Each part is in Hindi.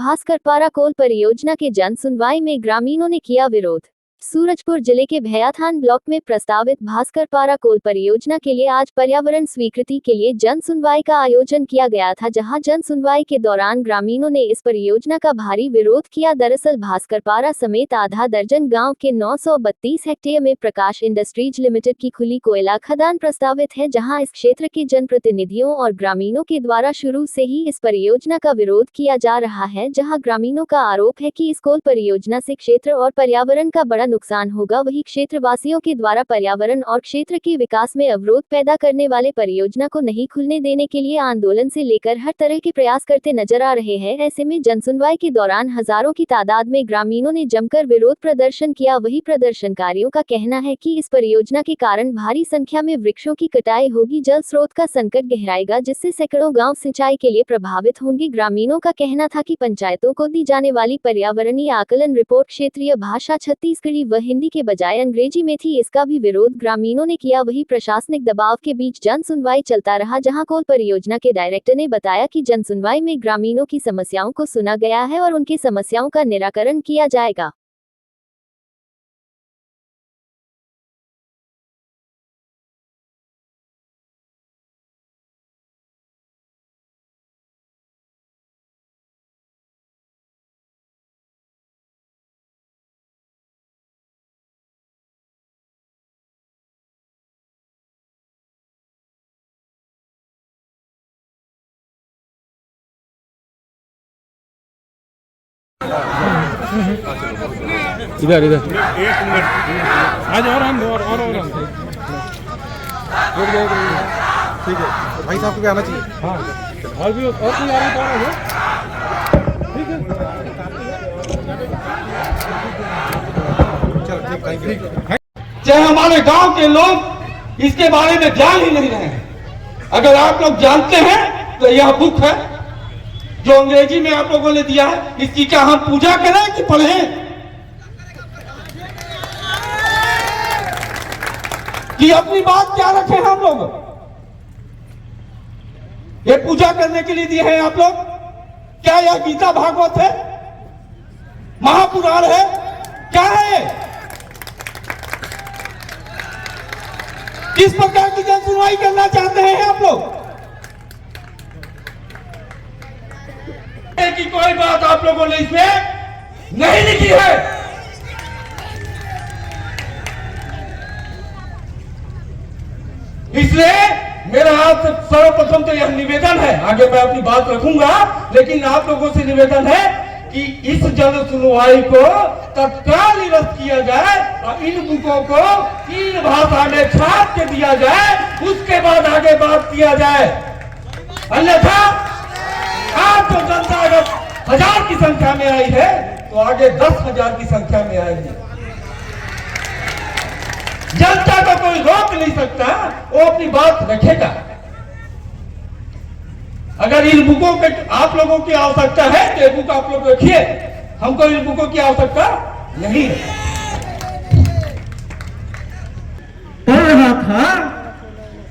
भास्करपारा कोल परियोजना के जन सुनवाई में ग्रामीणों ने किया विरोध। सूरजपुर जिले के भैयाथान ब्लॉक में प्रस्तावित भास्करपारा कोल परियोजना के लिए आज पर्यावरण स्वीकृति के लिए जन सुनवाई का आयोजन किया गया था, जहां जन सुनवाई के दौरान ग्रामीणों ने इस परियोजना का भारी विरोध किया। दरअसल भास्करपारा समेत आधा दर्जन गांव के 932 हेक्टेयर में प्रकाश इंडस्ट्रीज लिमिटेड की खुली कोयला खदान प्रस्तावित है, जहां इस क्षेत्र के जनप्रतिनिधियों और ग्रामीणों के द्वारा शुरू से ही इस परियोजना का विरोध किया जा रहा है। जहां ग्रामीणों का आरोप है कि इस कोल परियोजना से क्षेत्र और पर्यावरण का बड़ा नुकसान होगा, वही क्षेत्रवासियों के द्वारा पर्यावरण और क्षेत्र के विकास में अवरोध पैदा करने वाले परियोजना को नहीं खुलने देने के लिए आंदोलन से लेकर हर तरह के प्रयास करते नजर आ रहे हैं। ऐसे में जनसुनवाई के दौरान हजारों की तादाद में ग्रामीणों ने जमकर विरोध प्रदर्शन किया। वही प्रदर्शनकारियों का कहना है कि इस परियोजना के कारण भारी संख्या में वृक्षों की कटाई होगी, जल स्रोत का संकट गहराएगा, जिससे सैकड़ों गाँव सिंचाई के लिए प्रभावित होंगे। ग्रामीणों का कहना था कि पंचायतों को दी जाने वाली पर्यावरणीय आकलन रिपोर्ट क्षेत्रीय भाषा छत्तीसगढ़ी व हिंदी के बजाय अंग्रेजी में थी। इसका भी विरोध ग्रामीणों ने किया। वही प्रशासनिक दबाव के बीच जन सुनवाई चलता रहा, जहां कोल परियोजना के डायरेक्टर ने बताया कि जन सुनवाई में ग्रामीणों की समस्याओं को सुना गया है और उनकी समस्याओं का निराकरण किया जाएगा। इधर इधर एक मिनट आज और हम और ठीक है भाई साहब को भी आना चाहिए। हाँ और भी और कोई आ रहा है ठीक है चलो ठीक है। चाहे हमारे गांव के लोग इसके बारे में जान ही नहीं रहे हैं। अगर आप लोग जानते हैं तो यह बुक है जो अंग्रेजी में आप लोगों ने दिया है, इसकी क्या हम पूजा करें कि पढ़ें? कि अपनी बात क्या रखें हम लोग? ये पूजा करने के लिए दिए हैं आप लोग? क्या यह गीता भागवत है, महापुराण है, क्या है? किस प्रकार की जन सुनवाई करना चाहते हैं आप लोग? की कोई बात आप लोगों ने इसमें नहीं लिखी है। इसलिए मेरा आपसे सर्वप्रथम तो यह निवेदन है, आगे मैं अपनी बात रखूंगा, लेकिन आप लोगों से निवेदन है कि इस जन सुनवाई को तत्काल निरस्त किया जाए और इन बुकों को 3 भाषा में छाप के दिया जाए, उसके बाद आगे बात किया जाए। अन्यथा आज तो जनता अगर 1000 की संख्या में आई है तो आगे 10,000 की संख्या में आएगी। जनता को कोई रोक नहीं सकता, वो अपनी बात रखेगा। अगर इन बुकों के आप लोगों की आवश्यकता है तो ये बुक आप लोग रखिए, हमको इन बुकों की आवश्यकता नहीं है। पढ़ रहा था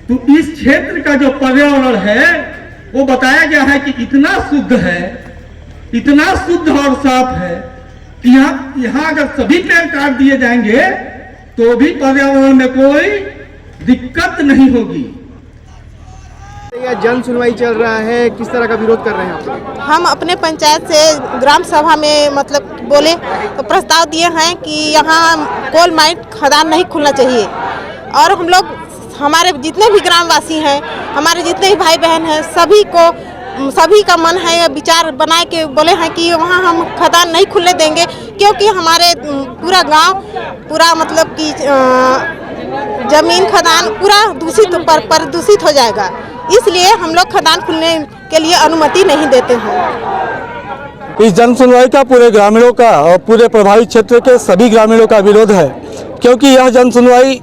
तो इस क्षेत्र का जो पर्यावरण है वो बताया गया है कि इतना शुद्ध है, इतना शुद्ध और साफ है कि यहाँ अगर सभी पेड़ काट दिए जाएंगे तो भी पर्यावरण में कोई दिक्कत नहीं होगी। यह जन सुनवाई चल रहा है, किस तरह का विरोध कर रहे हैं आप? हम अपने पंचायत से ग्राम सभा में मतलब बोले तो प्रस्ताव दिए हैं कि यहाँ कोल माइन खदान नहीं खुलना चाहिए, और हम लोग हमारे जितने भी ग्रामवासी हैं, हमारे जितने भी भाई बहन हैं, सभी का मन है, विचार बनाए के बोले हैं कि वहाँ हम खदान नहीं खुलने देंगे, क्योंकि हमारे पूरा गांव पूरा मतलब कि जमीन खदान पूरा प्रदूषित हो जाएगा। इसलिए हम लोग खदान खुलने के लिए अनुमति नहीं देते हैं। इस जन सुनवाई का पूरे ग्रामीणों का और पूरे प्रभावित क्षेत्र के सभी ग्रामीणों का विरोध है, क्योंकि यह जन सुनवाई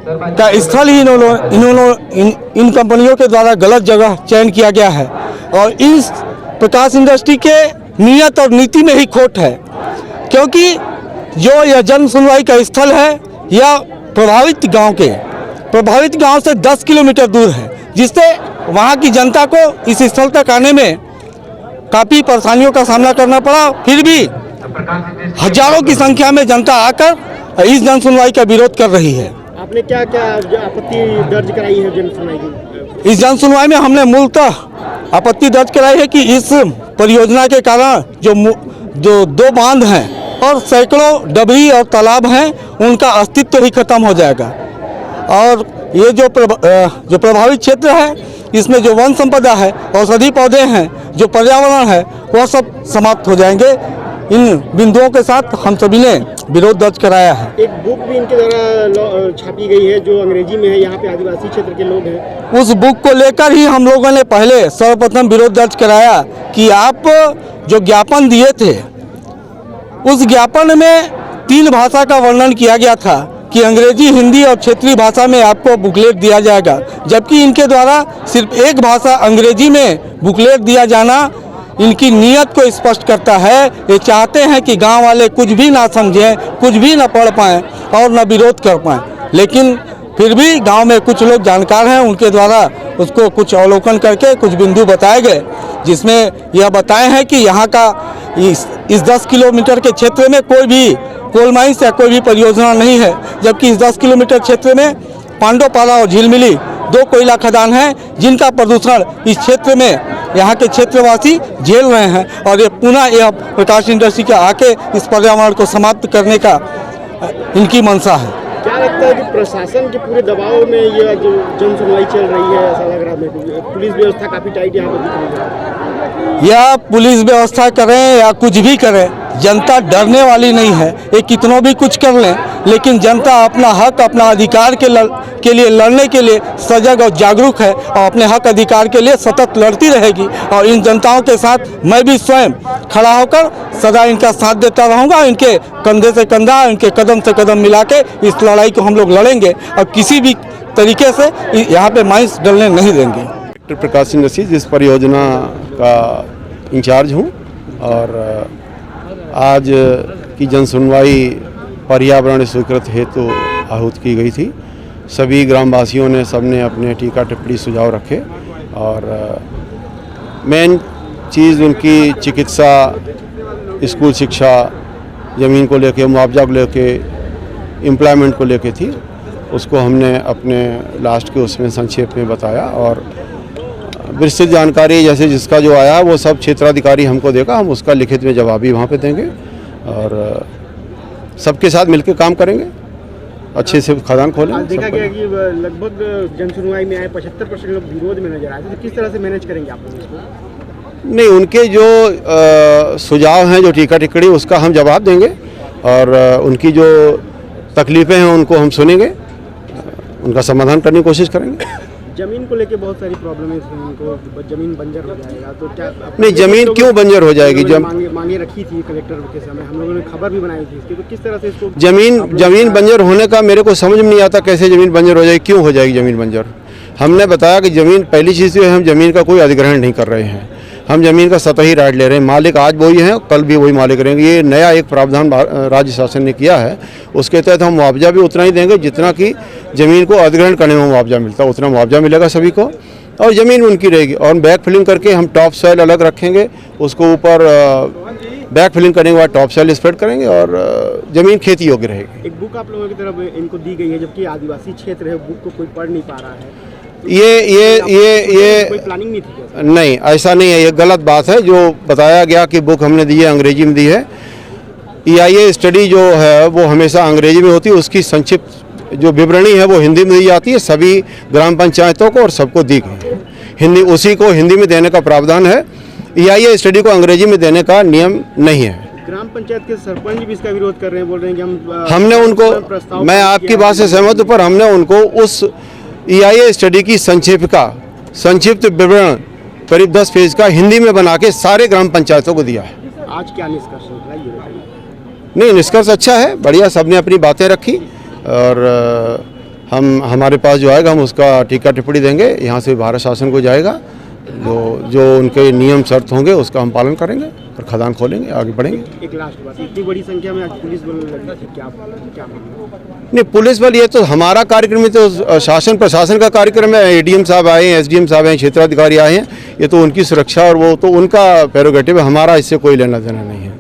का स्थल ही इन कंपनियों के द्वारा गलत जगह चयन किया गया है और इस प्रकाश इंडस्ट्री के नियत और नीति में ही खोट है, क्योंकि जो यह जन सुनवाई का स्थल है यह प्रभावित गांव से 10 किलोमीटर दूर है, जिससे वहां की जनता को इस स्थल तक आने में काफ़ी परेशानियों का सामना करना पड़ा। फिर भी हजारों की संख्या में जनता आकर इस जन सुनवाई का विरोध कर रही है। आपने क्या क्या आपत्ति दर्ज कराई है जन सुनवाई की? इस जन सुनवाई में हमने मूलतः आपत्ति दर्ज कराई है कि इस परियोजना के कारण जो दो बांध हैं और सैकड़ों डबरी और तालाब हैं, उनका अस्तित्व ही खत्म हो जाएगा। और ये जो प्रभावित क्षेत्र है, इसमें जो वन संपदा है, औषधि पौधे हैं, जो पर्यावरण है, वह सब समाप्त हो जाएंगे। इन बिंदुओं के साथ हम सभी ने विरोध दर्ज कराया है। एक बुक भी इनके द्वारा छापी गई है जो अंग्रेजी में है, यहाँ पे आदिवासी क्षेत्र के लोग हैं। उस बुक को लेकर ही हम लोगों ने पहले सर्वप्रथम विरोध दर्ज कराया कि आप जो ज्ञापन दिए थे, उस ज्ञापन में 3 भाषा का वर्णन किया गया था कि अंग्रेजी, हिंदी और क्षेत्रीय भाषा में आपको बुकलेट दिया जाएगा, जबकि इनके द्वारा सिर्फ एक भाषा अंग्रेजी में बुकलेट दिया जाना इनकी नीयत को स्पष्ट करता है। ये चाहते हैं कि गांव वाले कुछ भी ना समझें, कुछ भी ना पढ़ पाएँ और ना विरोध कर पाएँ। लेकिन फिर भी गांव में कुछ लोग जानकार हैं, उनके द्वारा उसको कुछ अवलोकन करके कुछ बिंदु बताए गए, जिसमें यह बताए हैं कि यहाँ का इस 10 किलोमीटर के क्षेत्र में कोई भी कोल माइंस या कोई भी परियोजना नहीं है, जबकि इस 10 किलोमीटर क्षेत्र में पांडवपारा और झिलमिली 2 कोयला खदान हैं, जिनका प्रदूषण इस क्षेत्र में यहाँ के क्षेत्रवासी झेल रहे हैं। और ये पुनः यह प्रकाश इंडस्ट्री के आके इस पर्यावरण को समाप्त करने का इनकी मंशा है। क्या लगता है कि प्रशासन के पूरे दबाव में ये जो जन सुनवाई चल रही है, ऐसा लग रहा है? पुलिस व्यवस्था काफ़ी टाइट यहाँ पर दिख रही है। या पुलिस व्यवस्था करें या कुछ भी करें, जनता डरने वाली नहीं है। ये कितनों भी कुछ कर लें, लेकिन जनता अपना हक, अपना अधिकार के लिए लड़ने के लिए सजग और जागरूक है और अपने हक अधिकार के लिए सतत लड़ती रहेगी। और इन जनताओं के साथ मैं भी स्वयं खड़ा होकर सदा इनका साथ देता रहूँगा। इनके कंधे से कंधा, इनके कदम से कदम मिला के इस लड़ाई को हम लोग लड़ेंगे और किसी भी तरीके से यहाँ पे माइंस डलने नहीं देंगे। डॉक्टर प्रकाश इंडस्ट्रीज इस परियोजना का इंचार्ज हूँ और आज की जन सुनवाई पर्यावरण स्वीकृत हेतु आहूत की गई थी। सभी ग्रामवासियों ने सबने अपने टीका टिप्पणी सुझाव रखे और मेन चीज़ उनकी चिकित्सा, स्कूल शिक्षा, ज़मीन को लेके, मुआवजा को लेके, एम्प्लॉयमेंट को लेके थी। उसको हमने अपने लास्ट के उसमें संक्षेप में बताया और विस्तृत जानकारी जैसे जिसका जो आया वो सब क्षेत्राधिकारी हमको देगा, हम उसका लिखित में जवाब भी वहाँ पे देंगे और सबके साथ मिलकर काम करेंगे, अच्छे से खदान खोलेंगे। देखा गया कि लगभग जन सुनवाई में आए 75% लोग विरोध में नजर आए, तो किस तरह से मैनेज करेंगे आप लोग इसको? नहीं, उनके जो सुझाव हैं, जो टीका टिप्पणी, उसका हम जवाब देंगे और उनकी जो तकलीफ़ें हैं उनको हम सुनेंगे, उनका समाधान करने की कोशिश करेंगे। जमीन को लेके बहुत सारी प्रॉब्लम है, इनको जमीन बंजर हो जाएगा, तो क्या नहीं, जमीन क्यों बंजर हो जाएगी? मांगे रखी थी कलेक्टर के समय, हम लोगों ने खबर भी बनाई थी इसकी, तो किस तरह से इसको जमीन बंजर होने का मेरे को समझ में नहीं आता, कैसे जमीन बंजर हो जाएगी, क्यों हो जाएगी जमीन बंजर? हमने बताया कि जमीन, पहली चीज़ तो है हम जमीन का कोई अधिग्रहण नहीं कर रहे हैं, हम जमीन का सतही राइट ले रहे हैं। मालिक आज वही हैं, कल भी वही मालिक रहेंगे। ये नया एक प्रावधान राज्य शासन ने किया है, उसके तहत हम मुआवजा भी उतना ही देंगे जितना कि ज़मीन को अधिग्रहण करने में मुआवजा मिलता है, उतना मुआवजा मिलेगा सभी को और ज़मीन उनकी रहेगी। और बैक फिलिंग करके हम टॉप सॉइल अलग रखेंगे, उसको ऊपर बैक फिलिंग करने के बाद टॉप सॉइल स्प्रेड करेंगे और ज़मीन खेती योग्य रहेगी। एक बुक आप लोगों की तरफ इनको दी गई है, जबकि आदिवासी क्षेत्र है, बुक को कोई पढ़ नहीं पा रहा है। ये कोई प्लानिंग नहीं थी? नहीं, ऐसा नहीं है, ये गलत बात है। जो बताया गया कि बुक हमने दी है, अंग्रेजी में दी है। EIA स्टडी जो है वो हमेशा अंग्रेजी में होती है, उसकी संक्षिप्त जो विवरणी है वो हिंदी में दी जाती है सभी ग्राम पंचायतों को और सबको दी गई है हिंदी, उसी को हिंदी में देने का प्रावधान है। EIA स्टडी को अंग्रेजी में देने का नियम नहीं है। ग्राम पंचायत के सरपंच भी इसका विरोध कर रहे हैं, बोल रहे हैं कि हमने उनको, मैं आपकी बात से सहमत हूँ, पर हमने उनको उस EIA स्टडी की संक्षिप्त विवरण करीब 10 पेज का हिंदी में बना के सारे ग्राम पंचायतों को दिया है। आज क्या निष्कर्ष निकला ये बताइए? नहीं, निष्कर्ष अच्छा है, बढ़िया, सबने अपनी बातें रखी और हमारे पास जो आएगा हम उसका टीका टिप्पणी देंगे, यहाँ से भारत शासन को जाएगा, जो उनके नियम शर्त होंगे उसका हम पालन करेंगे। और खदान खोलेंगे, आगे बढ़ेंगे। एक लास्ट बात, इतनी बड़ी संख्या में आज पुलिस बल लगी थी, क्या मानना? नहीं, पुलिस बल ये तो हमारा कार्यक्रम है, तो शासन प्रशासन का कार्यक्रम है। एडीएम साहब आए हैं, एसडीएम साहब हैं, क्षेत्राधिकारी आए हैं, ये तो उनकी सुरक्षा और वो तो उनका प्रेरोगेटिव है, हमारा इससे कोई लेना देना नहीं है।